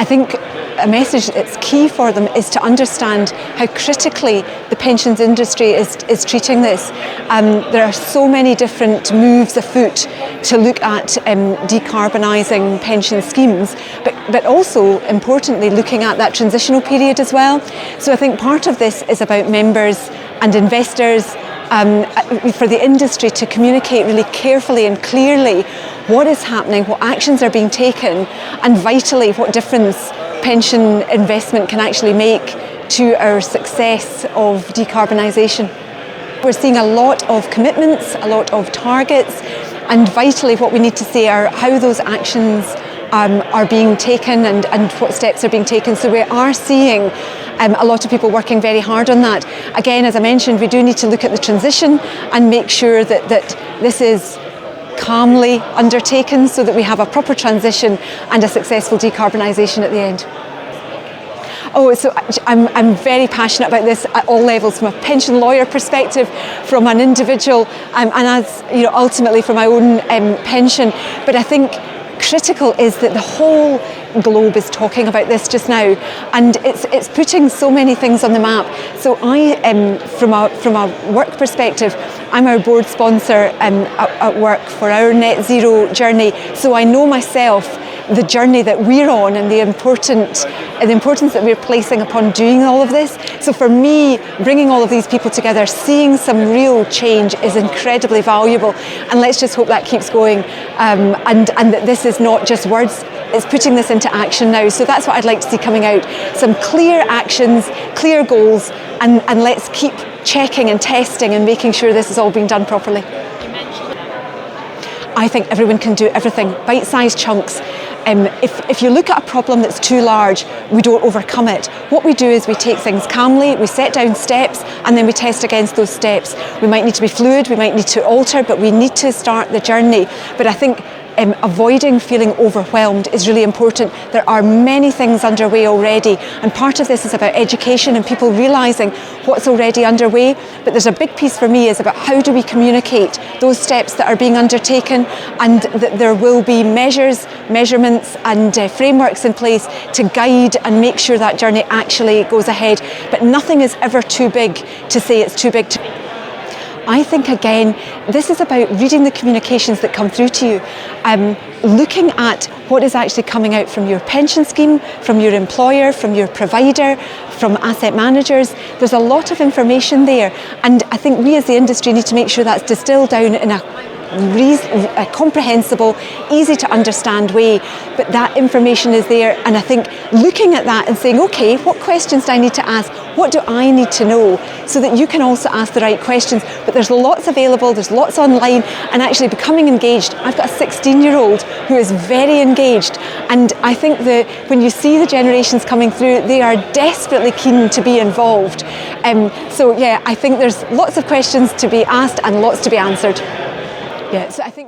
I think a message that's key for them is to understand how critically the pensions industry is treating this. There are so many different moves afoot to look at decarbonising pension schemes, but also importantly looking at that transitional period as well. So I think part of this is about members and investors, for the industry to communicate really carefully and clearly what is happening, what actions are being taken, and vitally what difference pension investment can actually make to our success of decarbonisation. We're seeing a lot of commitments, a lot of targets, and vitally what we need to say are how those actions are being taken and what steps are being taken. So we are seeing a lot of people working very hard on that. Again, as I mentioned, we do need to look at the transition and make sure that this is calmly undertaken so that we have a proper transition and a successful decarbonisation at the end. Oh, so I'm very passionate about this at all levels, from a pension lawyer perspective, from an individual, and as you know, ultimately from my own pension. But I think critical is that the whole globe is talking about this just now, and it's putting so many things on the map. So from a work perspective, I'm our board sponsor at work for our net zero journey, so I know myself the journey that we're on and the importance that we're placing upon doing all of this. So for me, bringing all of these people together, seeing some real change is incredibly valuable, and let's just hope that keeps going, and that this is not just words, it's putting this into action now. So that's what I'd like to see coming out, some clear actions, clear goals, and let's keep checking and testing and making sure this is all being done properly. I think everyone can do everything, bite-sized chunks. If you look at a problem that's too large, we don't overcome it. What we do is we take things calmly, we set down steps, and then we test against those steps. We might need to be fluid, we might need to alter, but we need to start the journey. But I think avoiding feeling overwhelmed is really important. There are many things underway already, and part of this is about education and people realising what's already underway. But there's a big piece for me is about how do we communicate those steps that are being undertaken, and that there will be measures, measurements and frameworks in place to guide and make sure that journey actually goes ahead. But nothing is ever too big to say it's too big to. I think, again, this is about reading the communications that come through to you, looking at what is actually coming out from your pension scheme, from your employer, from your provider, from asset managers. There's a lot of information there, and I think we as the industry need to make sure that's distilled down in a comprehensible, easy to understand way, but that information is there, and I think looking at that and saying, okay, what questions do I need to ask? What do I need to know? So that you can also ask the right questions. But there's lots available, there's lots online, and actually becoming engaged. I've got a 16-year-old who is very engaged, and I think that when you see the generations coming through, they are desperately keen to be involved. So yeah, I think there's lots of questions to be asked and lots to be answered. Yeah, so I think